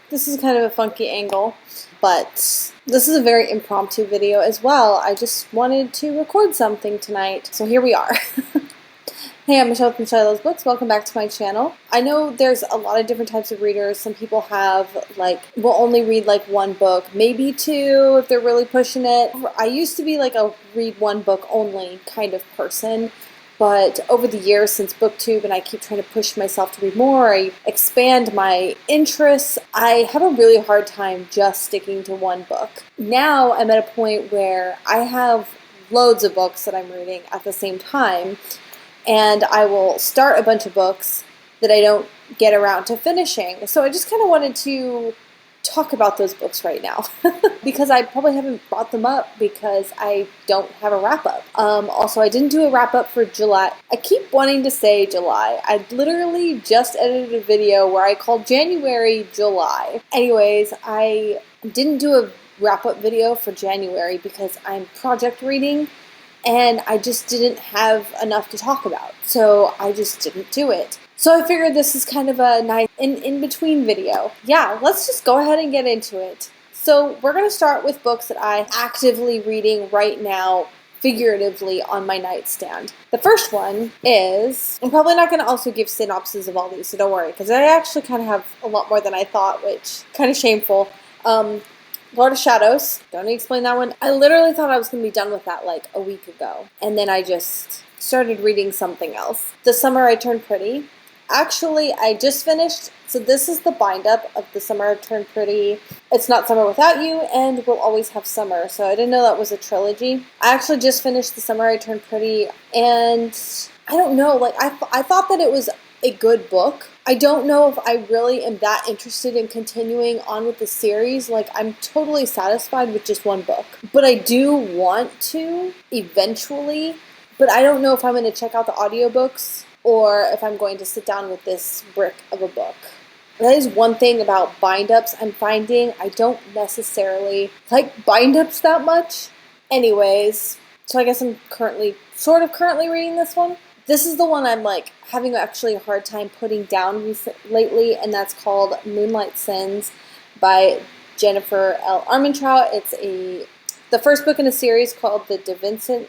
this is kind of a funky angle, but this is a very impromptu video as well. I just wanted to record something tonight, so here we are. Hey, I'm Michelle from Michelle Loves Books. Welcome back to my channel. I know there's a lot of different types of readers. Some people will only read one book, maybe two if they're really pushing it. I used to be a read one book only kind of person, but over the years since BookTube and I keep trying to push myself to read more, I expand my interests, I have a really hard time just sticking to one book. Now I'm at a point where I have loads of books that I'm reading at the same time, and I will start a bunch of books that I don't get around to finishing. So I just kind of wanted to talk about those books right now because I probably haven't brought them up because I don't have a wrap-up. Also, I didn't do a wrap-up for July. I keep wanting to say July. I literally just edited a video where I called January July. Anyways, I didn't do a wrap-up video for January because I'm project reading and I just didn't have enough to talk about. So I just didn't do it. So I figured this is kind of a nice in-between video. Yeah, let's just go ahead and get into it. So we're going to start with books that I'm actively reading right now, figuratively on my nightstand. The first one is, I'm probably not going to also give synopses of all these, so don't worry, because I actually kind of have a lot more than I thought, which kind of shameful. Lord of Shadows, don't need to explain that one. I literally thought I was going to be done with that a week ago, and then I just started reading something else. The Summer I Turned Pretty. Actually, I just finished, so this is the bind-up of The Summer I Turned Pretty. It's Not Summer Without You, and We'll Always Have Summer, so I didn't know that was a trilogy. I actually just finished The Summer I Turned Pretty, and I don't know, I thought that it was a good book. I don't know if I really am that interested in continuing on with the series. I'm totally satisfied with just one book. But I do want to, eventually, but I don't know if I'm going to check out the audiobooks or if I'm going to sit down with this brick of a book. That is one thing about bind-ups I'm finding. I don't necessarily like bind-ups that much. Anyways, so I guess I'm currently reading this one. This is the one I'm having actually a hard time putting down lately, and that's called Moonlight Sins by Jennifer L. Armentrout. It's the first book in a series called the De Vincent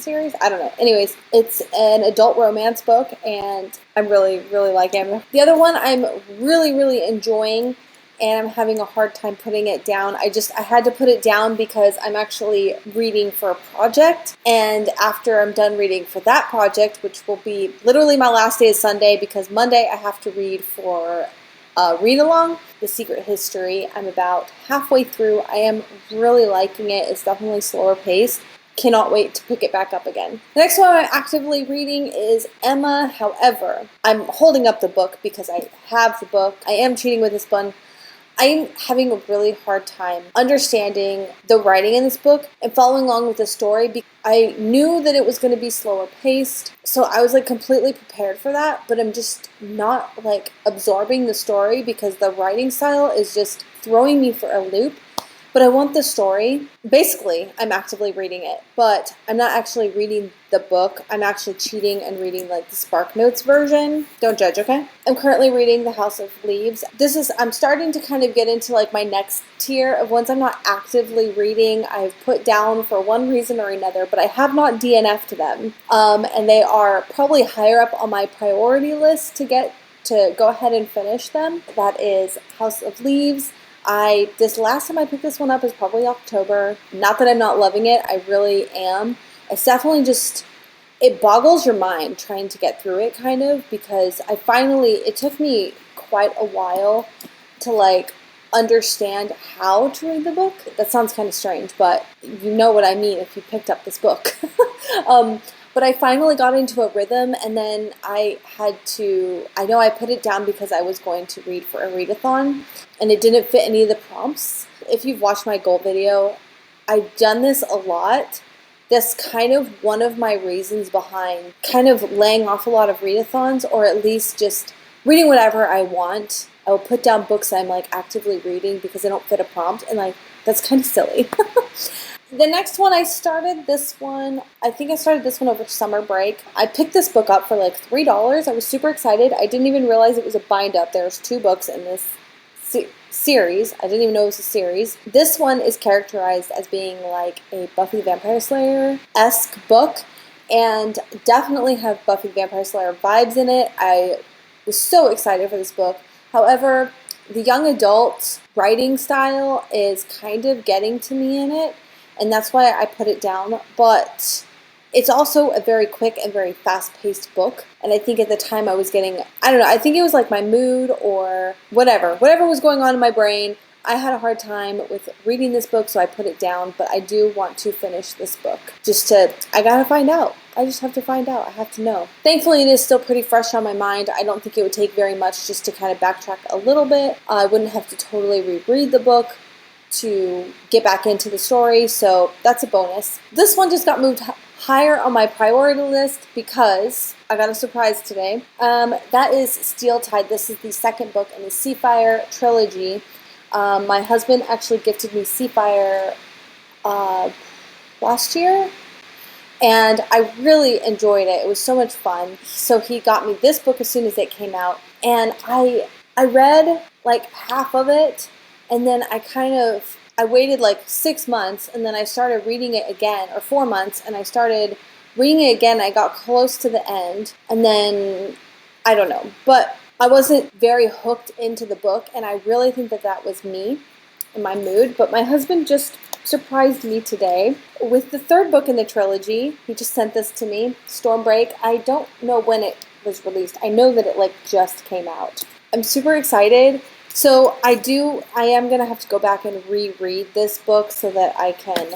series? I don't know. Anyways, it's an adult romance book, and I'm really, really liking it. The other one I'm really, really enjoying, and I'm having a hard time putting it down. I had to put it down because I'm actually reading for a project, and after I'm done reading for that project, which will be literally my last day is Sunday, because Monday I have to read for Readalong, The Secret History. I'm about halfway through. I am really liking it. It's definitely slower paced. Cannot wait to pick it back up again. The next one I'm actively reading is Emma. However, I'm holding up the book because I have the book. I am cheating with this one. I'm having a really hard time understanding the writing in this book and following along with the story. I knew that it was going to be slower paced, so I was completely prepared for that, but I'm just not absorbing the story because the writing style is just throwing me for a loop. But I want the story. Basically, I'm actively reading it, but I'm not actually reading the book. I'm actually cheating and reading the Spark Notes version. Don't judge, okay? I'm currently reading The House of Leaves. I'm starting to kind of get into my next tier of ones I'm not actively reading. I've put down for one reason or another, but I have not DNF'd them. And they are probably higher up on my priority list to go ahead and finish them. That is House of Leaves. This last time I picked this one up is probably October. Not that I'm not loving it, I really am. It's definitely it boggles your mind trying to get through it kind of, because it took me quite a while to understand how to read the book. That sounds kind of strange, but you know what I mean if you picked up this book. But I finally got into a rhythm, and then I know I put it down because I was going to read for a readathon, and it didn't fit any of the prompts. If you've watched my goal video, I've done this a lot. That's kind of one of my reasons behind kind of laying off a lot of readathons, or at least just reading whatever I want. I will put down books I'm actively reading because they don't fit a prompt, and that's kind of silly. The next one, I think I started this one over summer break. I picked this book up for $3. I was super excited. I didn't even realize it was a bind-up. There's 2 books in this series. I didn't even know it was a series. This one is characterized as being like a Buffy the Vampire Slayer-esque book, and definitely have Buffy the Vampire Slayer vibes in it. I was so excited for this book. However, the young adult writing style is kind of getting to me in it, and that's why I put it down. But it's also a very quick and very fast-paced book, and I think at the time I was getting, I don't know, I think it was like my mood or whatever was going on in my brain. I had a hard time with reading this book, so I put it down, but I do want to finish this book. I gotta find out. I just have to find out. I have to know. Thankfully, it is still pretty fresh on my mind. I don't think it would take very much just to kind of backtrack a little bit. I wouldn't have to totally reread the book to get back into the story, so that's a bonus. This one just got moved higher on my priority list because I got a surprise today. That is Steel Tide. This is the second book in the Seafire trilogy. My husband actually gifted me Seafire last year, and I really enjoyed it. It was so much fun. So he got me this book as soon as it came out, and I read like half of it, and then I waited like 6 months, and then I started reading it again, or 4 months, and I started reading it again. I got close to the end, and then I don't know, but I wasn't very hooked into the book, and I really think that was me and my mood. But my husband just surprised me today with the third book in the trilogy. He just sent this to me, Stormbreak. I don't know when it was released. I know that it like just came out. I'm super excited. So I am going to have to go back and reread this book so that I can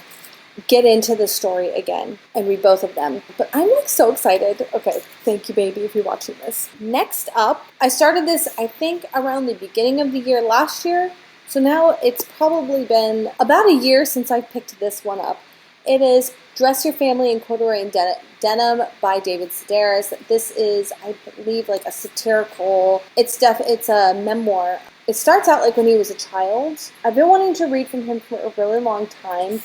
get into the story again and read both of them. But I'm like so excited. Okay, thank you, baby, if you're watching this. Next up, I started this, I think, around the beginning of the year last year. So now it's probably been about a year since I picked this one up. It is Dress Your Family in Corduroy and Denim by David Sedaris. This is, I believe, like a satirical, it's a memoir. It starts out like when he was a child. I've been wanting to read from him for a really long time.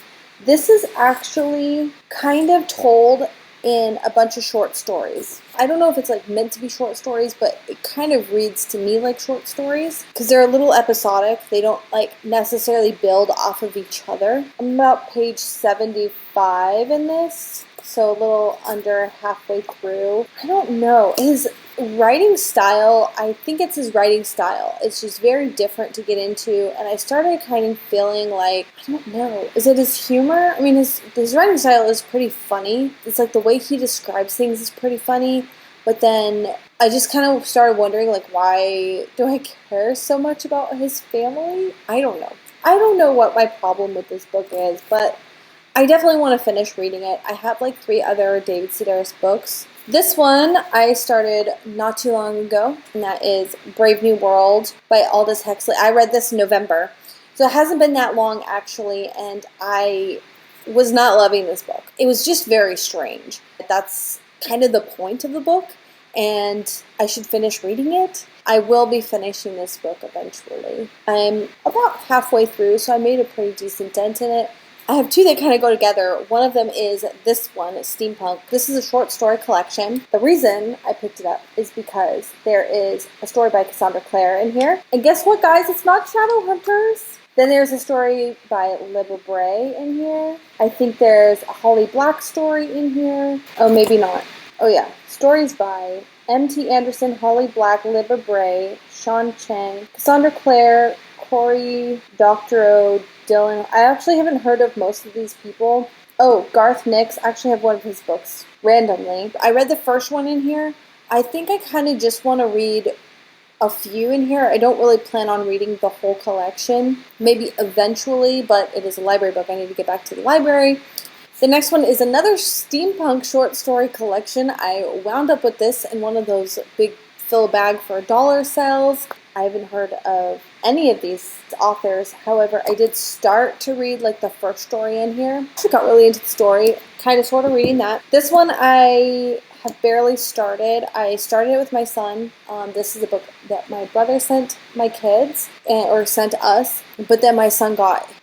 This is actually kind of told in a bunch of short stories. I don't know if it's like meant to be short stories, but it kind of reads to me like short stories because they're a little episodic. They don't like necessarily build off of each other. I'm about page 75 in this, so a little under halfway through. I don't know. His writing style, I think it's his writing style. It's just very different to get into, and I started kind of feeling like, I don't know, is it his humor? I mean, his writing style is pretty funny. It's like the way he describes things is pretty funny, but then I just kind of started wondering, like, why do I care so much about his family? I don't know. I don't know what my problem with this book is, but I definitely want to finish reading it. I have like 3 other David Sedaris books. This one I started not too long ago, and that is Brave New World by Aldous Huxley. I read this in November, so it hasn't been that long actually, and I was not loving this book. It was just very strange. That's kind of the point of the book, and I should finish reading it. I will be finishing this book eventually. I'm about halfway through, so I made a pretty decent dent in it. I have 2 that kind of go together. One of them is this one, Steampunk. This is a short story collection. The reason I picked it up is because there is a story by Cassandra Clare in here. And guess what, guys? It's not Shadowhunters. Then there's a story by Libba Bray in here. I think there's a Holly Black story in here. Oh, maybe not. Oh, yeah. Stories by M.T. Anderson, Holly Black, Libba Bray, Sean Chang, Cassandra Clare, Corey Doctorow, Dylan. I actually haven't heard of most of these people. Oh, Garth Nix. I actually have one of his books randomly. I read the first one in here. I think I kind of just want to read a few in here. I don't really plan on reading the whole collection. Maybe eventually, but it is a library book. I need to get back to the library. The next one is another steampunk short story collection. I wound up with this in one of those big fill a bag for $1 sales. I haven't heard of any of these authors. However, I did start to read like the first story in here. I actually got really into the story, kind of sort of reading that. This one I have barely started. I started it with my son. This is a book that my brother sent my kids, or sent us, but then my son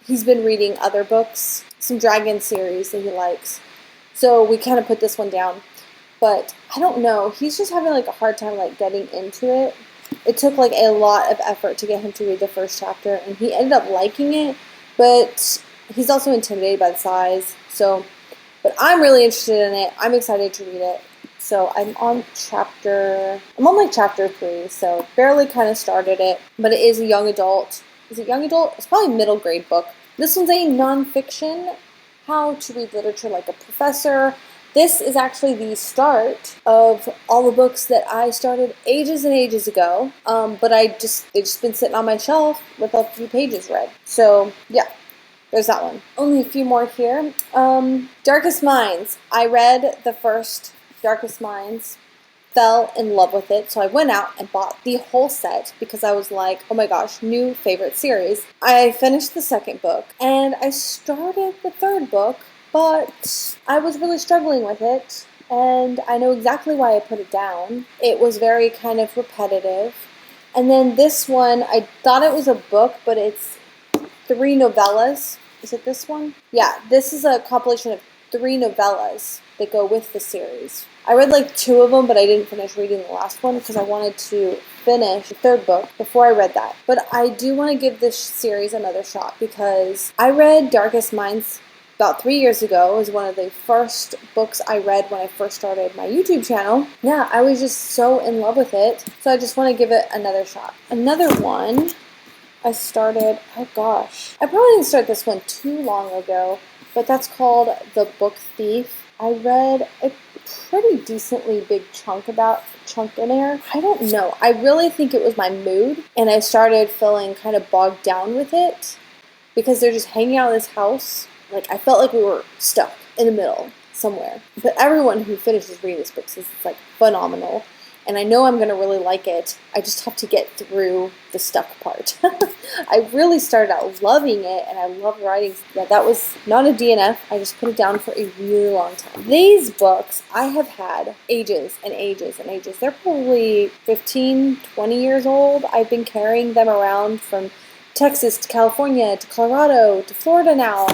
he's been reading other books, some dragon series that he likes. So we kind of put this one down. But I don't know, he's just having like a hard time like getting into it. it took like a lot of effort to get him to read the first chapter, and he ended up liking it, but he's also intimidated by the size. So, but I'm really interested in it. I'm excited to read it. So I'm on like chapter 3, so barely kind of started it, but it is a young adult. Is it young adult? It's probably a middle grade book. This one's a nonfiction, how to read literature like a professor. This is actually the start of all the books that I started ages and ages ago, but they've just been sitting on my shelf with a few pages read. So yeah, there's that one. Only a few more here. Darkest Minds. I read the first Darkest Minds, fell in love with it, so I went out and bought the whole set because I was like, oh my gosh, new favorite series. I finished the second book, and I started the third book, but I was really struggling with it, and I know exactly why I put it down. It was very kind of repetitive. And then this one, I thought it was a book, but it's 3 novellas. Is it this one? Yeah, this is a compilation of 3 novellas that go with the series. I read like 2 of them, but I didn't finish reading the last one because I wanted to finish the third book before I read that. But I do want to give this series another shot because I read Darkest Minds about 3 years ago. It was one of the first books I read when I first started my YouTube channel. Yeah, I was just so in love with it. So I just want to give it another shot. Another one I started, oh gosh, I probably didn't start this one too long ago, but that's called The Book Thief. I read a pretty decently big chunk in there. I don't know. I really think it was my mood, and I started feeling kind of bogged down with it because they're just hanging out in this house. Like, I felt like we were stuck in the middle somewhere. But everyone who finishes reading this book says it's like phenomenal. And I know I'm going to really like it. I just have to get through the stuck part. I really started out loving it, and I love writing. Yeah, that was not a DNF. I just put it down for a really long time. These books I have had ages and ages and ages. They're probably 15, 20 years old. I've been carrying them around from Texas to California to Colorado to Florida now.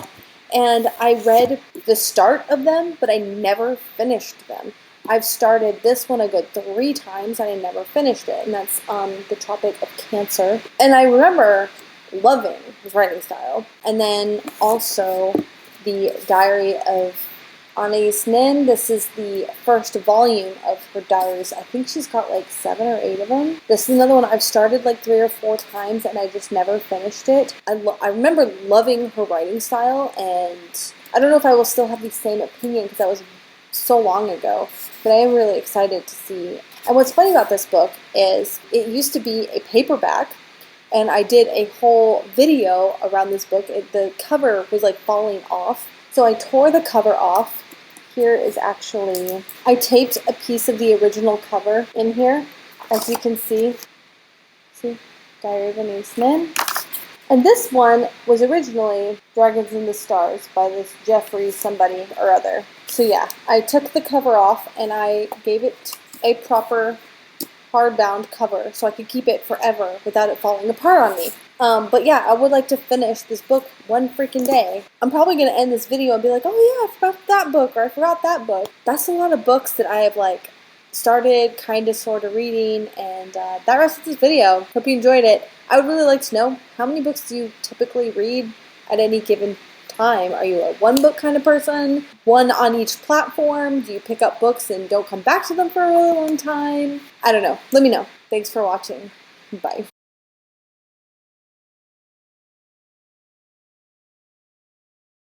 And I read the start of them, but I never finished them. I've started this one a good 3 times and I never finished it, and that's The Tropic of Cancer. And I remember loving his writing style. And then also The Diary of Anais Nin. This is the first volume of her diaries. I think she's got like 7 or 8 of them. This is another one I've started like 3 or 4 times and I just never finished it. I remember loving her writing style, and I don't know if I will still have the same opinion because that was so long ago, but I am really excited to see. And what's funny about this book is it used to be a paperback, and I did a whole video around this book. The cover was like falling off, so I tore the cover off. Here is actually, I taped a piece of the original cover in here, as you can see. See, Diary of Anais Nin. And this one was originally Dragons in the Stars by this Jeffrey somebody or other. So yeah, I took the cover off and I gave it a proper hardbound cover so I could keep it forever without it falling apart on me. But yeah, I would like to finish this book one freaking day. I'm probably going to end this video and be like, oh yeah, I forgot that book, or I forgot that book. That's a lot of books that I have like started kind of sort of reading, and that rests of this video. Hope you enjoyed it. I would really like to know, how many books do you typically read at any given time? Are you a 1-book kind of person? 1 on each platform? Do you pick up books and don't come back to them for a really long time? I don't know. Let me know. Thanks for watching. Bye.